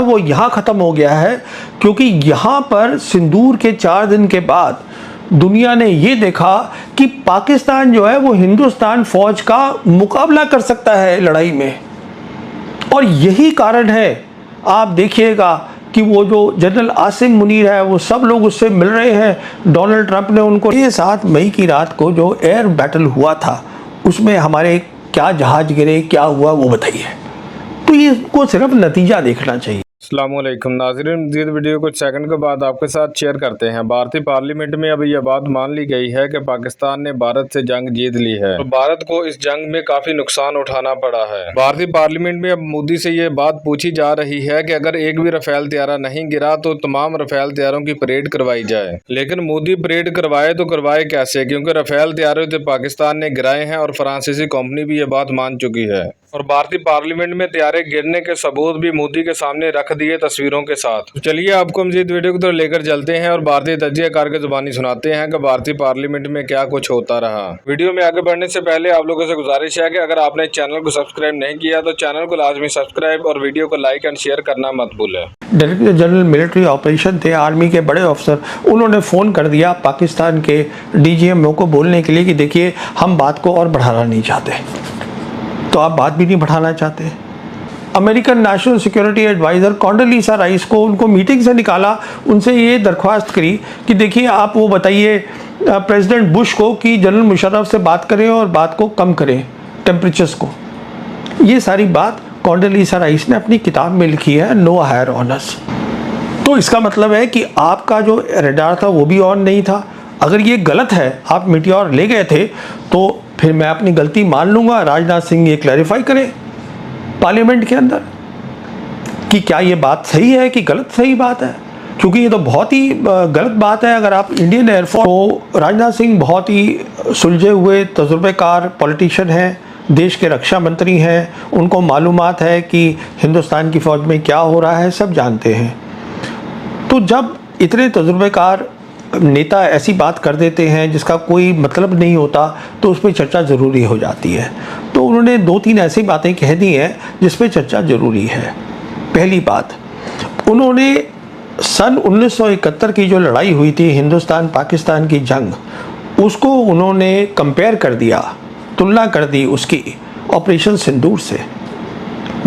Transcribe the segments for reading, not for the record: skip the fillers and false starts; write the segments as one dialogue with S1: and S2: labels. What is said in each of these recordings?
S1: वो यहाँ ख़त्म हो गया है, क्योंकि यहाँ पर सिंदूर के 4 दिन के बाद दुनिया ने ये देखा कि पाकिस्तान जो है वो हिंदुस्तान फौज का मुकाबला कर सकता है लड़ाई में। और यही कारण है, आप देखिएगा कि वो जो जनरल आसिम मुनीर है वो सब लोग उससे मिल रहे हैं। डोनाल्ड ट्रंप ने उनको 7 मई की रात को जो एयर बैटल हुआ था उसमें हमारे क्या जहाज गिरे, क्या हुआ वो बताइए। तो ये को सिर्फ नतीजा देखना चाहिए।
S2: अस्सलामुअलैकुम नाज़रीन, मज़ीद वीडियो कुछ सेकंड के बाद आपके साथ शेयर करते हैं। भारतीय पार्लियामेंट में अभी यह बात मान ली गई है कि पाकिस्तान ने भारत से जंग जीत ली है, तो भारत को इस जंग में काफी नुकसान उठाना पड़ा है। भारतीय पार्लियामेंट में अब मोदी से ये बात पूछी जा रही है कि अगर एक भी राफेल तैयारा नहीं गिरा तो तमाम राफेल तैयारों की परेड करवाई जाए। लेकिन मोदी परेड करवाए तो करवाए कैसे, क्योंकि राफेल तैयारे तो पाकिस्तान ने गिराए हैं और फ्रांसीसी कंपनी भी ये बात मान चुकी है। और भारतीय पार्लियामेंट में तैयारे गिरने के सबूत भी मोदी के सामने रख दिए तस्वीरों के साथ। तो चलिए आपको मजीद वीडियो की तरफ लेकर चलते हैं और भारतीय तज्जियाकार की जुबानी सुनाते हैं कि भारतीय पार्लियामेंट में क्या कुछ होता रहा। वीडियो में आगे बढ़ने से पहले आप लोगों से गुजारिश है कि अगर आपने चैनल को सब्सक्राइब नहीं किया तो चैनल को लाजमी सब्सक्राइब और वीडियो को लाइक एंड शेयर करना मत भूलें।
S1: डायरेक्टर जनरल मिलिट्री ऑपरेशन थे, आर्मी के बड़े अफसर, उन्होंने फ़ोन कर दिया पाकिस्तान के DGMO को बोलने के लिए कि देखिए हम बात को और बढ़ाना नहीं चाहते। तो आप बात भी नहीं बढ़ाना चाहते। American national security adviser Condoleezza Rice को उनको मीटिंग से निकाला, उनसे ये दरख्वास्त करी कि देखिए आप वो बताइए प्रेसिडेंट बुश को कि जनरल मुशर्रफ से बात करें और बात को कम करें, टेम्परेचर्स को। ये सारी बात कॉन्डोलीसा राइस ने अपनी किताब में लिखी है, नो हायर ऑनर्स। तो इसका मतलब है कि आपका जो रडार था वो भी ऑन नहीं था। अगर ये गलत है, आप मीटियोर ले गए थे, तो फिर मैं अपनी गलती मान लूँगा। राजनाथ सिंह ये क्लैरिफाई करें पार्लियामेंट के अंदर कि क्या ये बात सही है कि गलत सही बात है, क्योंकि ये तो बहुत ही गलत बात है। अगर आप इंडियन एयरफोर्स को, राजनाथ सिंह बहुत ही सुलझे हुए तजुर्बेकार पॉलिटिशियन हैं, देश के रक्षा मंत्री हैं, उनको मालूमात है कि हिंदुस्तान की फ़ौज में क्या हो रहा है, सब जानते हैं। तो जब इतने तजुर्बेकार नेता ऐसी बात कर देते हैं जिसका कोई मतलब नहीं होता तो उस पर चर्चा ज़रूरी हो जाती है। तो उन्होंने 2-3 ऐसी बातें कह दी हैं जिस पे चर्चा ज़रूरी है। पहली बात, उन्होंने सन 1971 की जो लड़ाई हुई थी, हिंदुस्तान पाकिस्तान की जंग, उसको उन्होंने कंपेयर कर दिया, तुलना कर दी उसकी ऑपरेशन सिंदूर से।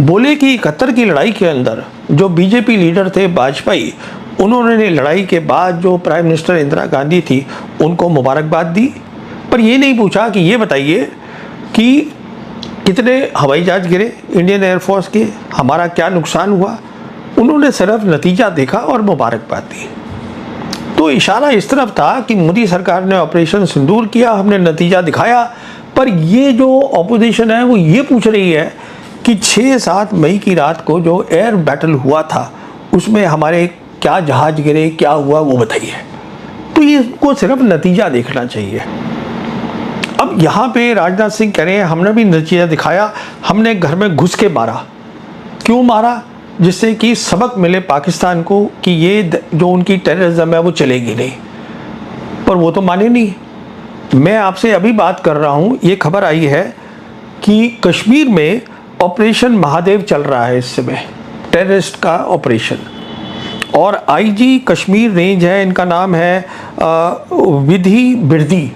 S1: बोले कि 71 की लड़ाई के अंदर जो बीजेपी लीडर थे वाजपेयी, उन्होंने लड़ाई के बाद जो प्राइम मिनिस्टर इंदिरा गांधी थी उनको मुबारकबाद दी, पर ये नहीं पूछा कि ये बताइए कि कितने हवाई जहाज गिरे इंडियन एयरफोर्स के, हमारा क्या नुकसान हुआ। उन्होंने सिर्फ नतीजा देखा और मुबारकबाद दी। तो इशारा इस तरफ था कि मोदी सरकार ने ऑपरेशन सिंदूर किया, हमने नतीजा दिखाया। पर ये जो ऑपोजिशन है वो ये पूछ रही है कि 6-7 मई की रात को जो एयर बैटल हुआ था उसमें हमारे क्या जहाज गिरे, क्या हुआ वो बताइए। तो ये को सिर्फ नतीजा देखना चाहिए। अब यहाँ पे राजनाथ सिंह कह रहे हैं हमने भी नतीजा दिखाया, हमने घर में घुस के मारा। क्यों मारा? जिससे कि सबक मिले पाकिस्तान को कि ये जो उनकी टेररिज्म है वो चलेगी नहीं। पर वो तो माने नहीं। मैं आपसे अभी बात कर रहा हूँ, ये खबर आई है कि कश्मीर में ऑपरेशन महादेव चल रहा है इस समय, टेररिस्ट का ऑपरेशन। और IG कश्मीर रेंज है, इनका नाम है विधि बिरदी।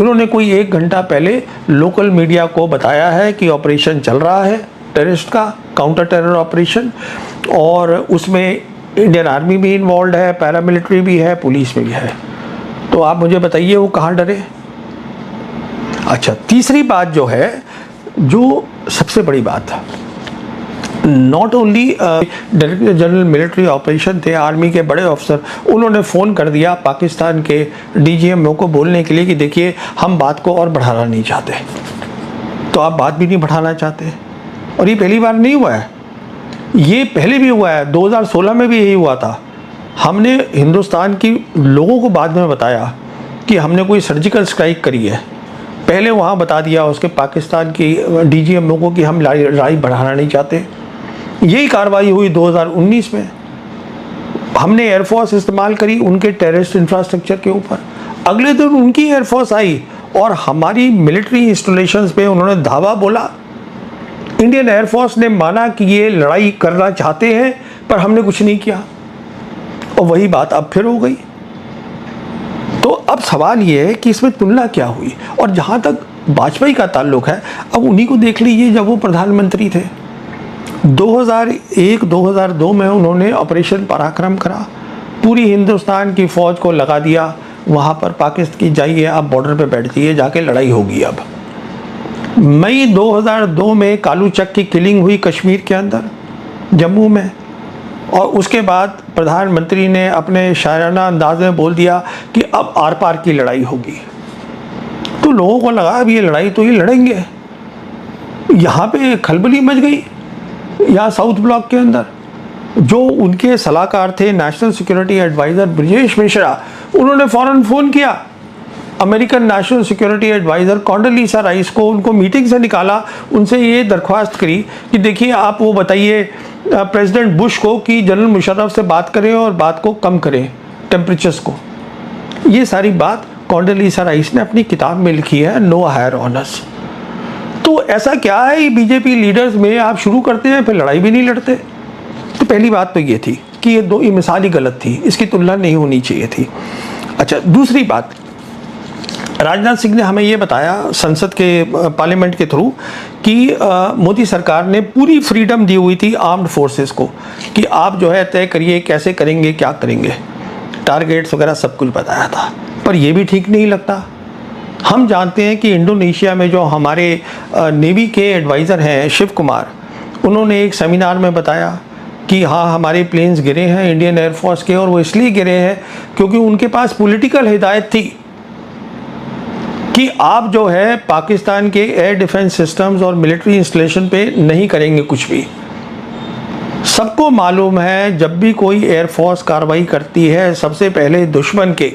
S1: उन्होंने कोई 1 घंटा पहले लोकल मीडिया को बताया है कि ऑपरेशन चल रहा है टेररिस्ट का, काउंटर टेरर ऑपरेशन, और उसमें इंडियन आर्मी भी इन्वॉल्व है, पैरामिलिट्री भी है, पुलिस भी है। तो आप मुझे बताइए वो कहाँ डरे। अच्छा, तीसरी बात जो है, जो सबसे बड़ी बात है, not only director general military operation थे, आर्मी के बड़े अफसर, उन्होंने फ़ोन कर दिया पाकिस्तान के DGMO को बोलने के लिए कि देखिए हम बात को और बढ़ाना नहीं चाहते। तो आप बात भी नहीं बढ़ाना चाहते। और ये पहली बार नहीं हुआ है, ये पहले भी हुआ है, 2016 में भी यही हुआ था। हमने हिंदुस्तान की लोगों को बाद में बताया कि हमने कोई सर्जिकल स्ट्राइक करी है, पहले वहाँ बता दिया उसके पाकिस्तान की DGMO को कि हम लड़ाई बढ़ाना नहीं चाहते। यही कार्रवाई हुई 2019 में, हमने एयरफोर्स इस्तेमाल करी उनके टेररिस्ट इंफ्रास्ट्रक्चर के ऊपर। अगले दिन उनकी एयरफोर्स आई और हमारी मिलिट्री इंस्टॉलेशंस पे उन्होंने धावा बोला। इंडियन एयरफोर्स ने माना कि ये लड़ाई करना चाहते हैं, पर हमने कुछ नहीं किया, और वही बात अब फिर हो गई। तो अब सवाल ये है कि इसमें तुलना क्या हुई। और जहाँ तक वाजपेयी का ताल्लुक है, अब उन्हीं को देख लीजिए जब वो प्रधानमंत्री थे। 2001-2002 में उन्होंने ऑपरेशन पराक्रम करा, पूरी हिंदुस्तान की फ़ौज को लगा दिया वहाँ पर, पाकिस्तान की जाइए आप बॉर्डर पे बैठ जाइए, जाके लड़ाई होगी। अब मई 2002 में कालू चक की किलिंग हुई कश्मीर के अंदर, जम्मू में, और उसके बाद प्रधानमंत्री ने अपने शायराना अंदाज में बोल दिया कि अब आर पार की लड़ाई होगी। तो लोगों को लगा अब ये लड़ाई तो ये लड़ेंगे। यहाँ पे खलबली मच गई, यहाँ साउथ ब्लॉक के अंदर। जो उनके सलाहकार थे national security adviser Brajesh Mishra, उन्होंने फ़ौरन फ़ोन किया American national security adviser Condoleezza Rice को, उनको मीटिंग से निकाला, उनसे ये दरख्वास्त करी कि देखिए आप वो बताइए प्रेसिडेंट बुश को कि जनरल मुशर्रफ से बात करें और बात को कम करें, टेम्परेचर्स को। ये सारी बात कॉन्डोलीसा राइस ने अपनी किताब में लिखी है, नो हायर ऑनर्स। तो ऐसा क्या है बीजेपी लीडर्स में, आप शुरू करते हैं फिर लड़ाई भी नहीं लड़ते। तो पहली बात तो ये थी कि ये मिसाल ही गलत थी, इसकी तुलना नहीं होनी चाहिए थी। अच्छा, दूसरी बात, राजनाथ सिंह ने हमें ये बताया संसद के पार्लियामेंट के थ्रू कि मोदी सरकार ने पूरी फ्रीडम दी हुई थी आर्म्ड फोर्सेस को कि आप जो है तय करिए कैसे करेंगे, क्या करेंगे, टारगेट्स वगैरह सब कुछ बताया था। पर ये भी ठीक नहीं लगता। हम जानते हैं कि इंडोनेशिया में जो हमारे नेवी के एडवाइज़र हैं शिव कुमार, उन्होंने एक सेमिनार में बताया कि हाँ हमारे प्लेन्स गिरे हैं इंडियन एयरफोर्स के, और वो इसलिए गिरे हैं क्योंकि उनके पास पॉलिटिकल हिदायत थी कि आप जो है पाकिस्तान के एयर डिफेंस सिस्टम्स और मिलिट्री इंस्टॉलेशन पे नहीं करेंगे कुछ भी। सबको मालूम है जब भी कोई एयरफोर्स कार्रवाई करती है सबसे पहले दुश्मन के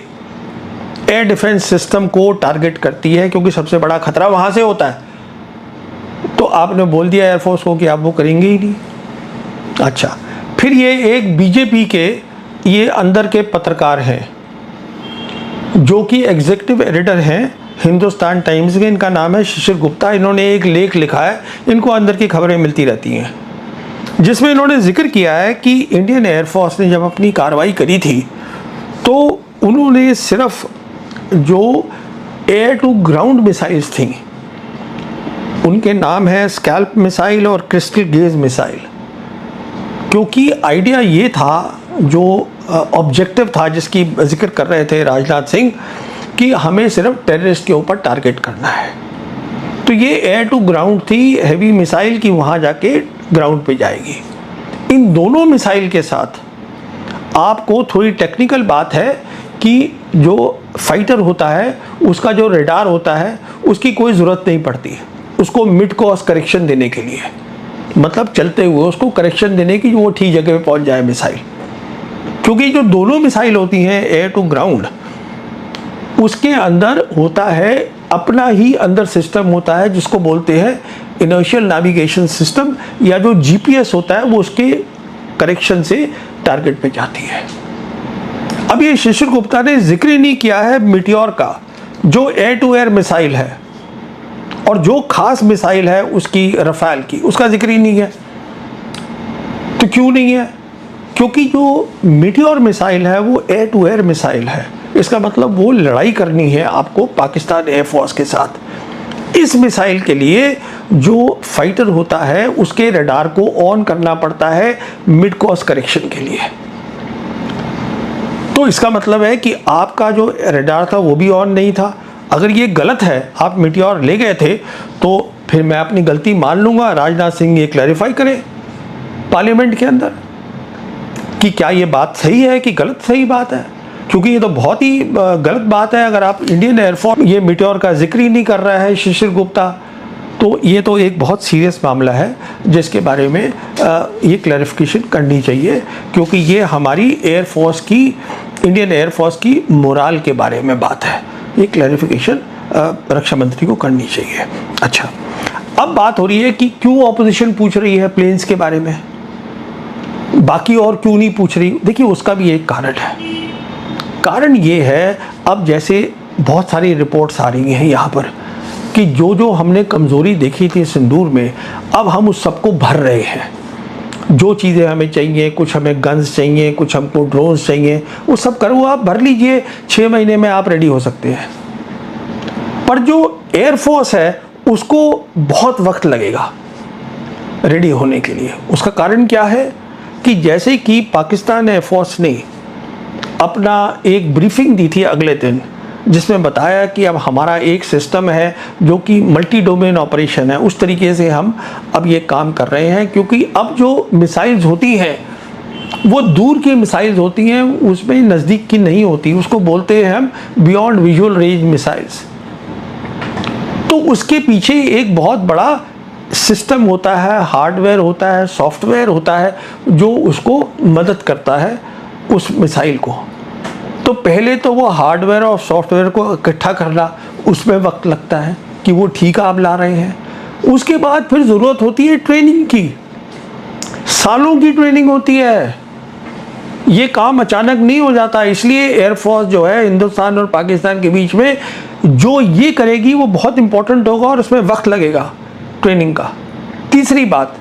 S1: एयर डिफेंस सिस्टम को टारगेट करती है, क्योंकि सबसे बड़ा खतरा वहाँ से होता है। तो आपने बोल दिया एयरफोर्स को कि आप वो करेंगे ही नहीं। अच्छा, फिर ये एक बीजेपी के ये अंदर के पत्रकार हैं जो कि एग्जीक्यूटिव एडिटर हैं हिंदुस्तान टाइम्स के, इनका नाम है शिशिर गुप्ता। इन्होंने एक लेख लिखा है, इनको अंदर की खबरें मिलती रहती हैं, जिसमें इन्होंने जिक्र किया है कि इंडियन एयरफोर्स ने जब अपनी कार्रवाई करी थी तो उन्होंने सिर्फ जो एयर टू ग्राउंड मिसाइल्स थी, उनके नाम है स्कैल्प मिसाइल और क्रिस्टल गेज मिसाइल, क्योंकि आइडिया ये था, जो ऑब्जेक्टिव था जिसकी जिक्र कर रहे थे राजनाथ सिंह, कि हमें सिर्फ टेररिस्ट के ऊपर टारगेट करना है। तो ये एयर टू ग्राउंड थी, हैवी मिसाइल की वहाँ जाके ग्राउंड पे जाएगी। इन दोनों मिसाइल के साथ आपको थोड़ी टेक्निकल बात है कि जो फाइटर होता है उसका जो रेडार होता है उसकी कोई ज़रूरत नहीं पड़ती उसको मिड कोर्स करेक्शन देने के लिए, मतलब चलते हुए उसको करेक्शन देने की, वो ठीक जगह पे पहुंच जाए मिसाइल। क्योंकि जो दोनों मिसाइल होती हैं एयर टू ग्राउंड, उसके अंदर होता है अपना ही अंदर सिस्टम होता है जिसको बोलते हैं इनर्शियल नेविगेशन सिस्टम, या जो जीपीएस होता है वो उसके करेक्शन से टारगेट पे जाती है। अब ये शिशिर गुप्ता ने जिक्र ही नहीं किया है मीटियोर का, जो एयर टू एयर मिसाइल है, और जो खास मिसाइल है उसकी रफाल की, उसका जिक्र ही नहीं है। तो क्यों नहीं है? क्योंकि जो मीटियोर मिसाइल है वो एयर टू एयर मिसाइल है, इसका मतलब वो लड़ाई करनी है आपको पाकिस्तान एयरफोर्स के साथ। इस मिसाइल के लिए जो फाइटर होता है उसके रडार को ऑन करना पड़ता है मिड कोर्स करेक्शन के लिए। तो इसका मतलब है कि आपका जो रडार था वो भी ऑन नहीं था। अगर ये गलत है, आप मीटियोर ले गए थे, तो फिर मैं अपनी गलती मान लूँगा, राजनाथ सिंह ये क्लैरिफाई करें पार्लियामेंट के अंदर कि क्या ये बात सही है कि गलत सही बात है, क्योंकि ये तो बहुत ही गलत बात है। अगर आप इंडियन एयरफोर्स ये मीटियोर का जिक्र ही नहीं कर रहा है शिशिर गुप्ता, तो ये तो एक बहुत सीरियस मामला है जिसके बारे में ये क्लैरिफिकेशन करनी चाहिए, क्योंकि ये हमारी एयरफोर्स की, इंडियन एयरफोर्स की मोराल के बारे में बात है। ये क्लैरिफिकेशन रक्षा मंत्री को करनी चाहिए। अच्छा, अब बात हो रही है कि क्यों ऑपोजिशन पूछ रही है प्लेन्स के बारे में, बाकी और क्यों नहीं पूछ रही। देखिए उसका भी एक कारण है। कारण ये है, अब जैसे बहुत सारी रिपोर्ट्स आ रही हैं यहाँ पर कि जो जो हमने कमज़ोरी देखी थी सिंदूर में, अब हम उस सबको भर रहे हैं। जो चीज़ें हमें चाहिए, कुछ हमें गन्स चाहिए, कुछ हमको ड्रोन्स चाहिए, वो सब करो आप, भर लीजिए, 6 महीने में आप रेडी हो सकते हैं। पर जो एयरफोर्स है उसको बहुत वक्त लगेगा रेडी होने के लिए। उसका कारण क्या है कि जैसे कि पाकिस्तान एयरफोर्स ने अपना एक ब्रीफिंग दी थी अगले दिन, जिसमें बताया कि अब हमारा एक सिस्टम है जो कि मल्टी डोमेन ऑपरेशन है, उस तरीके से हम अब ये काम कर रहे हैं, क्योंकि अब जो मिसाइल्स होती हैं वो दूर की मिसाइल्स होती हैं, उसमें नज़दीक की नहीं होती, उसको बोलते हैं हम बियॉन्ड विजुअल रेंज मिसाइल्स। तो उसके पीछे एक बहुत बड़ा सिस्टम होता है, हार्डवेयर होता है, सॉफ्टवेयर होता है, जो उसको मदद करता है उस मिसाइल को। तो पहले तो वो हार्डवेयर और सॉफ्टवेयर को इकट्ठा करना, उसमें वक्त लगता है कि वो ठीक आप ला रहे हैं। उसके बाद फिर ज़रूरत होती है ट्रेनिंग की, सालों की ट्रेनिंग होती है, ये काम अचानक नहीं हो जाता। इसलिए एयरफोर्स जो है हिंदुस्तान और पाकिस्तान के बीच में जो ये करेगी वो बहुत इंपॉर्टेंट होगा और उसमें वक्त लगेगा ट्रेनिंग का। तीसरी बात,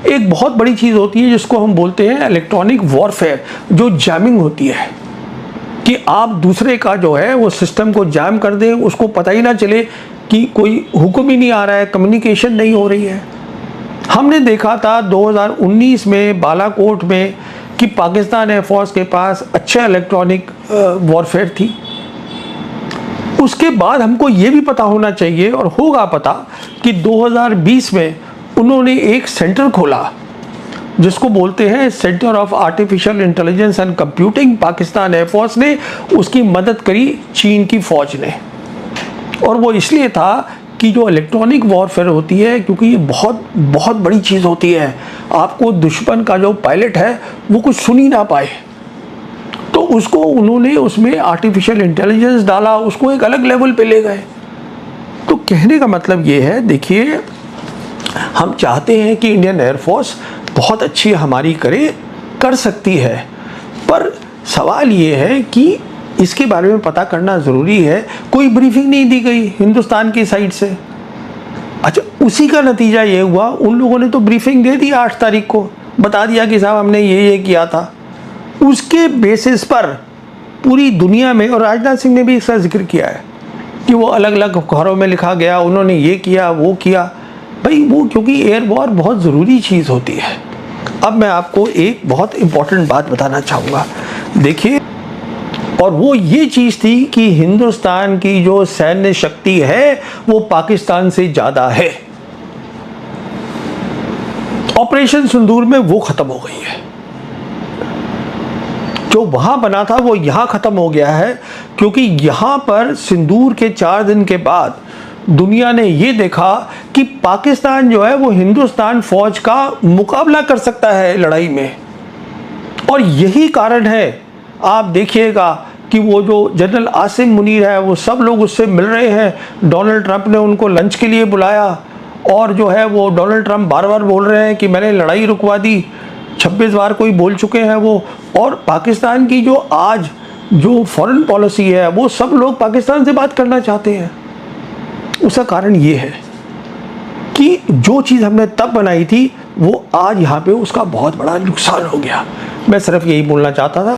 S1: एक बहुत बड़ी चीज़ होती है जिसको हम बोलते हैं इलेक्ट्रॉनिक वॉरफेयर, जो जैमिंग होती है, कि आप दूसरे का जो है वो सिस्टम को जैम कर दें, उसको पता ही ना चले कि कोई हुक्म ही नहीं आ रहा है, कम्युनिकेशन नहीं हो रही है। हमने देखा था 2019 में बालाकोट में कि पाकिस्तान एयरफोर्स के पास अच्छा इलेक्ट्रॉनिक वॉरफेयर थी। उसके बाद हमको ये भी पता होना चाहिए और होगा पता कि 2020 में उन्होंने एक सेंटर खोला जिसको बोलते हैं centre of artificial intelligence and computing. Pakistan air force ने उसकी मदद करी चीन की फौज ने, और वो इसलिए था कि जो इलेक्ट्रॉनिक वॉरफेयर होती है, क्योंकि ये बहुत बहुत बड़ी चीज़ होती है, आपको दुश्मन का जो पायलट है वो कुछ सुन ही ना पाए, तो उसको उन्होंने उसमें आर्टिफिशियल इंटेलिजेंस डाला, उसको एक अलग लेवल पे ले गए। तो कहने का मतलब ये है, देखिए हम चाहते हैं कि इंडियन एयरफोर्स बहुत अच्छी हमारी कर सकती है, पर सवाल ये है कि इसके बारे में पता करना ज़रूरी है। कोई ब्रीफिंग नहीं दी गई हिंदुस्तान की साइड से। अच्छा, उसी का नतीजा ये हुआ, उन लोगों ने तो ब्रीफिंग दे दी 8 तारीख को, बता दिया कि साहब हमने ये किया था। उसके बेसिस पर पूरी दुनिया में, और राजनाथ सिंह ने भी इसका जिक्र किया है कि वो अलग अलग अखबारों में लिखा गया, उन्होंने ये किया वो किया। भाई वो क्योंकि एयर वॉर बहुत ज़रूरी चीज़ होती है। अब मैं आपको एक बहुत इम्पॉर्टेंट बात बताना चाहूँगा, देखिए, और वो ये चीज़ थी कि हिंदुस्तान की जो सैन्य शक्ति है वो पाकिस्तान से ज़्यादा है। ऑपरेशन सिंदूर में वो ख़त्म हो गई है, जो वहाँ बना था वो यहाँ ख़त्म हो गया है, क्योंकि यहाँ पर सिंदूर के 4 दिन के बाद दुनिया ने ये देखा कि पाकिस्तान जो है वो हिंदुस्तान फौज का मुकाबला कर सकता है लड़ाई में। और यही कारण है, आप देखिएगा कि वो जो जनरल आसिम मुनीर है वो सब लोग उससे मिल रहे हैं। डोनाल्ड ट्रंप ने उनको लंच के लिए बुलाया, और जो है वो डोनाल्ड ट्रंप बार बार बोल रहे हैं कि मैंने लड़ाई रुकवा दी, 26 बार कोई बोल चुके हैं वो। और पाकिस्तान की जो आज जो फॉरेन पॉलिसी है, वो सब लोग पाकिस्तान से बात करना चाहते हैं। उसका कारण ये है कि जो चीज़ हमने तब बनाई थी वो आज यहाँ पे उसका बहुत बड़ा नुकसान हो गया। मैं सिर्फ यही बोलना चाहता था।